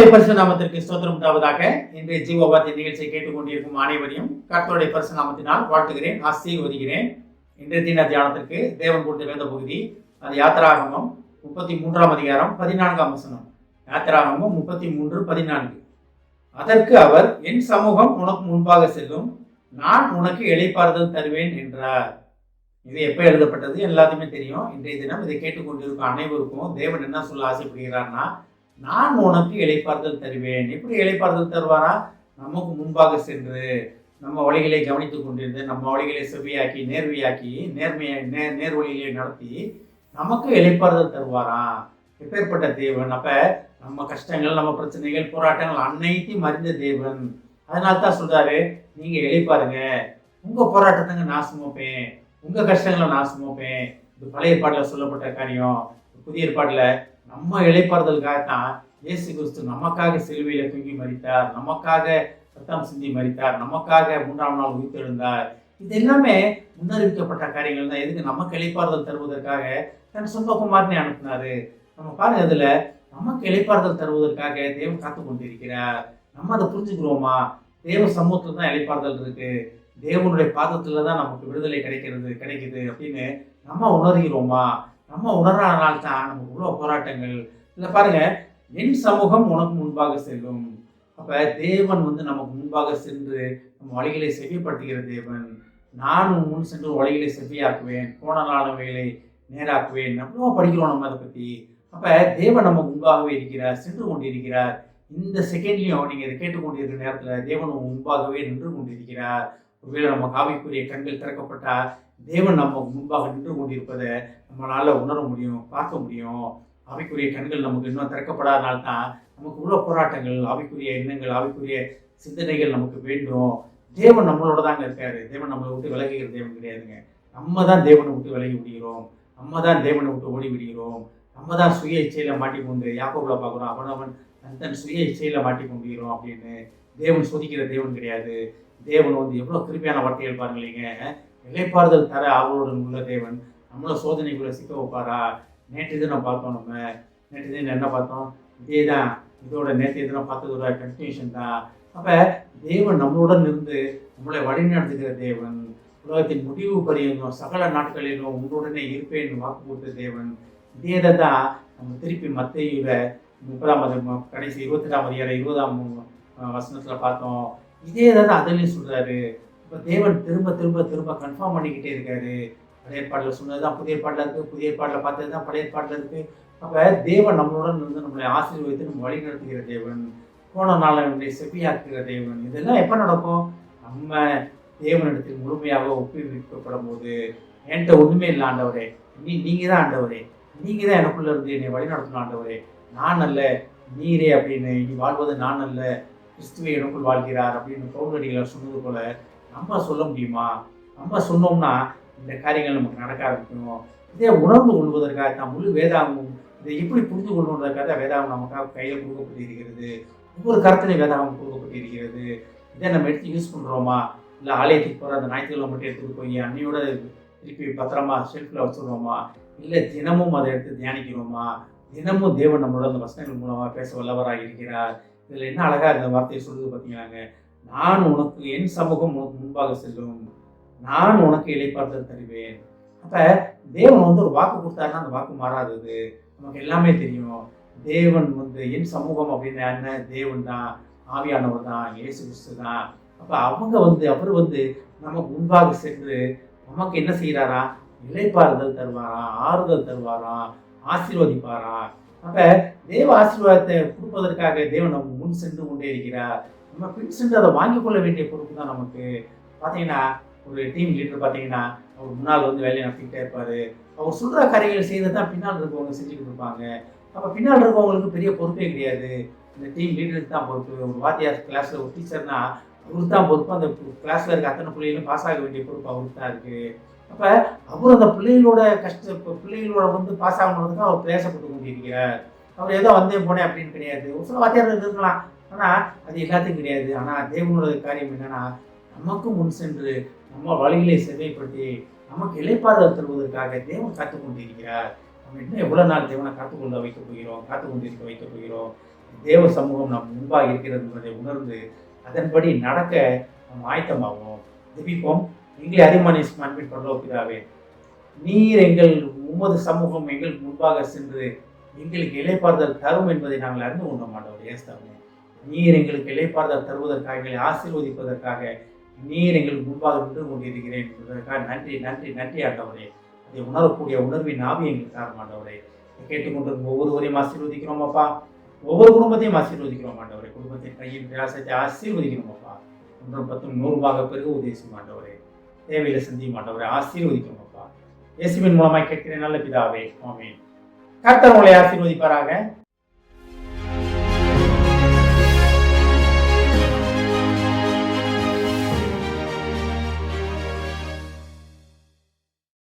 கர்த்தருடைய பரிசுத்த நாமத்திற்கு ஸ்தோத்திரம் உண்டாவதாக. இன்றைய ஜீவவார்த்தை நிகழ்ச்சியை கேட்டுக்கொண்டிருக்கும் அனைவரையும் கர்த்தருடைய பரிசுத்த நாமத்தினால் வாழ்த்துகிறேன், ஆசீர்வதிக்கிறேன். இன்றைய தின தியானத்திற்கு தேவன் கொடுத்த வேத பகுதி அது யாத்திராகமம் 33 அதிகாரம் 14 வசனம். யாத்திராகமம் 33:14. அதற்கு அவர், என் சமூகம் உனக்கு முன்பாக செல்லும், நான் உனக்கு இளைப்பாறுதல் தருவேன் என்றார். இது எப்ப எழுதப்பட்டது எல்லாத்தையுமே தெரியும். இன்றைய தினம் இதை கேட்டுக்கொண்டிருக்கும் அனைவருக்கும் தேவன் என்ன சொல்ல ஆசைப்படுகிறார்னா, நான் உனக்கு இளைப்பாறுதல் தருவேன். எப்படி இளைப்பாறுதல் தருவாரா? நமக்கு முன்பாக சென்று நம்ம வழிகளை கவனித்துக் கொண்டிருந்து நம்ம வழிகளை செவ்வியாக்கி நேர்மையாக்கி நேர் வழிகளை நடத்தி நமக்கு இளைப்பாறுதல் தருவாராம். எப்பேற்பட்ட தேவன்! அப்ப நம்ம கஷ்டங்கள், நம்ம பிரச்சனைகள், போராட்டங்கள் அனைத்தையும் அறிந்த தேவன். அதனால தான் சொல்றாரு, நீங்க இளைப்பாருங்க, உங்க போராட்டத்துங்க நான் சுமப்பேன், உங்க கஷ்டங்களை நான் சுமப்பேன். இது பழைய ஏற்பாட்டில் சொல்லப்பட்ட காரியம். புதிய ஏற்பாட்டில் நம்ம இளைப்பாறுதலுக்காகத்தான் இயேசு கிறிஸ்து நமக்காக சிலுவையில தூங்கி மரித்தார், நமக்காக ரத்தம் சிந்தி மரித்தார், நமக்காக 3ஆம் நாள் உயிர்த்தெழுந்தார். இது எல்லாமே முன்னறிவிக்கப்பட்ட காரியங்கள் தான். எதுக்கு? நமக்கு இளைப்பாறுதல் தருவதற்காக தன் சொந்தகுமாரனை அனுப்பினாரு. நம்ம பாருங்க, அதுல நமக்கு இளைப்பாறுதல் தருவதற்காக தேவன் காத்து கொண்டிருக்கிறார். நம்ம அதை புரிஞ்சுக்கிறோமா? தேவ சமூகத்துல தான் இளைப்பாறுதல் இருக்கு, தேவனுடைய பாதத்துல தான் நமக்கு விடுதலை கிடைக்குது அப்படின்னு நம்ம உணர்கிறோமா? நம்ம உணர்றதுனால தான் நமக்கு இவ்வளவு போராட்டங்கள். இல்லை பாருங்க, என் சமூகம் உனக்கு முன்பாக செல்லும். அப்ப தேவன் நமக்கு முன்பாக சென்று நம்ம வழிகளை செவிப்படுத்துகிற தேவன். நான் முன் சென்று வழிகளை செவியாக்குவேன், கோணலானவைகளை நேராக்குவேன். எவ்வளோ படிக்கிறோம் நம்ம அதை பத்தி. அப்ப தேவன் நமக்கு முன்பாகவே இருக்கிறார், சென்று கொண்டிருக்கிறார். இந்த செகண்ட்லயும் நீங்க இதை கேட்டுக்கொண்டிருக்கிற நேரத்துல தேவன் முன்பாகவே நின்று கொண்டிருக்கிறார். ஒருவேளை நம்ம ஆவிக்குரிய கண்கள் திறக்கப்பட்டா தேவன் நம்ம முன்பாக நின்று கொண்டிருப்பதை நம்மளால உணர முடியும், பார்க்க முடியும். ஆவிக்குரிய கண்கள் நமக்கு இன்னும் திறக்கப்படாதனால்தான் நமக்கு உள்ள போராட்டங்கள், ஆவிக்குரிய எண்ணங்கள், ஆவிக்குரிய சிந்தனைகள் நமக்கு வேண்டும். தேவன் நம்மளோட தாங்க இருக்காரு. தேவன் நம்மளை விட்டு விலகுகிற தேவன் கிடையாதுங்க. நம்ம தான் தேவனை விட்டு விலகி விடுகிறோம், நம்ம தான் தேவனை விட்டு ஓடி விடுகிறோம், நம்ம தான் சுய இச்சையில மாட்டிக்கொண்டு யாக்கோபுல பார்க்குறோம், அவன் தன் சுய இச்சையில மாட்டிக்கொண்டுகிறோம் அப்படின்னு. தேவன் சோதிக்கிற தேவன் கிடையாது. தேவன் எவ்வளோ கிருபையான வார்த்தைகள் பாருங்களீங்க. இளைப்பாறுதல் தர ஆவலுடன் உள்ள தேவன் நம்மள சோதனைக்குள்ள சிக்க வைப்பாரா? நேற்று தினம் பார்த்தோம், நேற்று தினம் என்ன பார்த்தோம்? இதே தான், இதோட நேற்று தினம் பார்த்ததோட கண்டினியூஷன் தான். அப்ப தேவன் நம்மளுடன் இருந்து நம்மளை வழிநடத்துகிற தேவன். உலகத்தின் முடிவு பரியந்தம் சகல நாட்களிலும் உங்களுடனே இருப்பேன் வாக்கு கொடுத்த தேவன். இதே தான் நம்ம திருப்பி மத்தேயுல 30 கடைசி 28ஆம் அதிகாரம் 20ஆம் வசனத்துல பார்த்தோம். இதே தான் அதுலயும் சொல்றாரு. இப்போ தேவன் திரும்ப திரும்ப திரும்ப கன்ஃபார்ம் பண்ணிக்கிட்டே இருக்காரு. பழைய ஏற்பாட்டில் சொன்னது தான் புதிய ஏற்பாட்டில் இருக்குது, புதிய ஏற்பாட்டில் பார்த்தது தான் பழைய ஏற்பாட்டில் இருக்குது. அப்போ தேவன் நம்மளுடன் நம்மளை ஆசீர்வதித்து நம்ம வழி நடத்துகிற தேவன், போன நாளை செப்பியாக்குகிற தேவன். இதெல்லாம் எப்போ நடக்கும்? நம்ம தேவனிடத்தில் முழுமையாக ஒப்புவிக்கப்படும் போது. என்கிட்ட ஒன்றுமே இல்லை ஆண்டவரே, நீங்கள் தான் ஆண்டவரே, நீங்கள் தான் எனக்குள்ளே இருந்து என்னை வழி நடத்தணும் ஆண்டவரே, நான் அல்ல நீரே அப்படின்னு. நீ வாழ்வது நான் அல்ல, கிறிஸ்துவை எனக்குள் வாழ்கிறார் அப்படின்னு பவுலடிகளார் சொன்னது போல நம்ம சொல்ல முடியுமா? நம்ம சொன்னோம்னா இந்த காரியங்கள் நமக்கு நடக்க ஆரம்பிக்கும். இதே உணர்ந்து கொள்வதற்காக தான் முழு வேதாகமும். இதை எப்படி புரிந்து கொள்வதற்காக வேதாகம் நமக்காக கையில் கொடுக்கப்பட்டிருக்கிறது. ஒவ்வொரு கருத்திலையும் வேதாகம் கொடுக்கப்பட்டிருக்கிறது. இதை நம்ம எடுத்து யூஸ் பண்ணுறோமா? இல்லை ஆலயத்துக்கு போகிற அந்த ஞாயிற்றுக்கிழமை மட்டும் எடுத்துகிட்டு போய் அன்னையோட திருப்பி பத்திரமா ஷெல்ஃபில் வச்சுருவோமா? இல்லை தினமும் அதை எடுத்து தியானிக்கிறோமா? தினமும் தேவன் நம்மளோட அந்த வசனங்கள் மூலமாக பேச வல்லவராக இருக்கிறார். இதில் என்ன அழகாக இந்த வார்த்தையை சொல்லுது பார்த்தீங்கன்னாங்க, நான் உனக்கு, என் சமூகம் உனக்கு முன்பாக செல்லும், நான் உனக்கு இளைப்பாறுதல் தருவேன். அப்ப தேவன் ஒரு வாக்கு கொடுத்தாருன்னா அந்த வாக்கு மாறாதது. நமக்கு எல்லாமே தெரியும். தேவன் என் சமூகம் அப்படின்னு என்ன? தேவன் தான், ஆவியானவர் தான், இயேசு கிறிஸ்து தான். அப்ப அவங்க அவர் நமக்கு முன்பாக சென்று நமக்கு என்ன செய்யறாரா? இளைப்பாறுதல் தருவாராம், ஆறுதல் தருவாராம், ஆசீர்வதிப்பாராம். அப்ப தேவ ஆசீர்வாதத்தை கொடுப்பதற்காக தேவன் நம்ம முன் சென்று கொண்டே இருக்கிறார். நம்ம பின் சென்று அதை வாங்கிக் கொள்ள வேண்டிய பொறுப்பு தான் நமக்கு. பார்த்தீங்கன்னா ஒரு டீம் லீடர் பார்த்தீங்கன்னா அவர் முன்னால் வேலையை நடத்திக்கிட்டே இருப்பார். அவர் சொல்கிற காரியங்கள் செய்து தான் பின்னால் இருக்கவங்க செஞ்சுக்கிட்டு இருப்பாங்க. அப்போ பின்னால் இருக்கவங்களுக்கு பெரிய பொறுப்பே கிடையாது. இந்த டீம் லீடருக்கு தான் பொறுப்பு. ஒரு வாத்தியார் கிளாஸில் ஒரு டீச்சர்னா அவருக்கு தான் பொறுப்பு. அந்த கிளாஸில் இருக்க அத்தனை பிள்ளைகளும் பாஸ் ஆக வேண்டிய பொறுப்பு அவருக்கு தான் இருக்குது. அப்போ அவர் அந்த பிள்ளைகளோட பிள்ளைகளோட பாஸ் ஆகணுன்னு தான் அவர் பிரயாசப்பட்டு கொண்டிருக்கிறார். அவர் ஏதோ போனேன் அப்படின்னு கிடையாது. ஒரு சில வாத்தியார் இருக்கலாம், ஆனால் அது எல்லாத்தையும் கிடையாது. ஆனால் தேவனோட காரியம் என்னன்னா, நமக்கு முன் சென்று நம்ம வழிகளை செவைப்படுத்தி நமக்கு இளைப்பாறுதல் தருவதற்காக தேவன் காத்து கொண்டிருக்கிறார். நம்ம இன்னும் எவ்வளோ நாள் தேவனை காத்துக்கொள்ள வைக்க போகிறோம், காத்து கொண்டிருக்க வைக்க போகிறோம்? தேவ சமூகம் நம் முன்பாக இருக்கிறது என்பதை உணர்ந்து அதன்படி நடக்க நாம் ஆயத்தமாகும். ஜெபிப்போம். எங்களை அதிகமான அன்பின் பரலோக பிதாவே, நீர் உமது சமூகம் எங்களுக்கு முன்பாக சென்று எங்களுக்கு இளைப்பாறுதல் தரும் என்பதை நாங்கள் அறிந்து கொண்டோம் ஆண்டவரே. ஏசுதாவே, நீர் எங்களுக்கு இளைப்பாறுதல் தருவதற்காக, எங்களை ஆசீர்வதிப்பதற்காக நீர் எங்களுக்கு முன்பாக நின்று கொண்டிருக்கிறேன் என்பதற்காக நன்றி நன்றி நன்றி ஆண்டவரே. அதை உணரக்கூடிய உணர்வின் ஆவி எங்களுக்கு தாரும் ஆண்டவரே. கேட்டுக்கொண்டிருக்கும் ஒவ்வொருவரையும் ஆசீர்வதிக்கிறோம் அப்பா. ஒவ்வொரு குடும்பத்தையும் ஆசீர்வதிக்கிறோம் ஆண்டவரே. குடும்பத்தின் கையின் பிரயாசத்தை ஆசீர்வதிக்கிறோம் அப்பா. 110 100 பெருக உதேசம் ஆண்டவரே. தேவையில சந்தியும் ஆண்டவரை ஆசீர்வதிக்கிறோம் அப்பா. இயேசுவின் மூலமாய் கேட்கிறேன் நல்ல பிதாவே, ஆமென். கர்த்தர் உங்களை ஆசீர்வதிப்பாராக.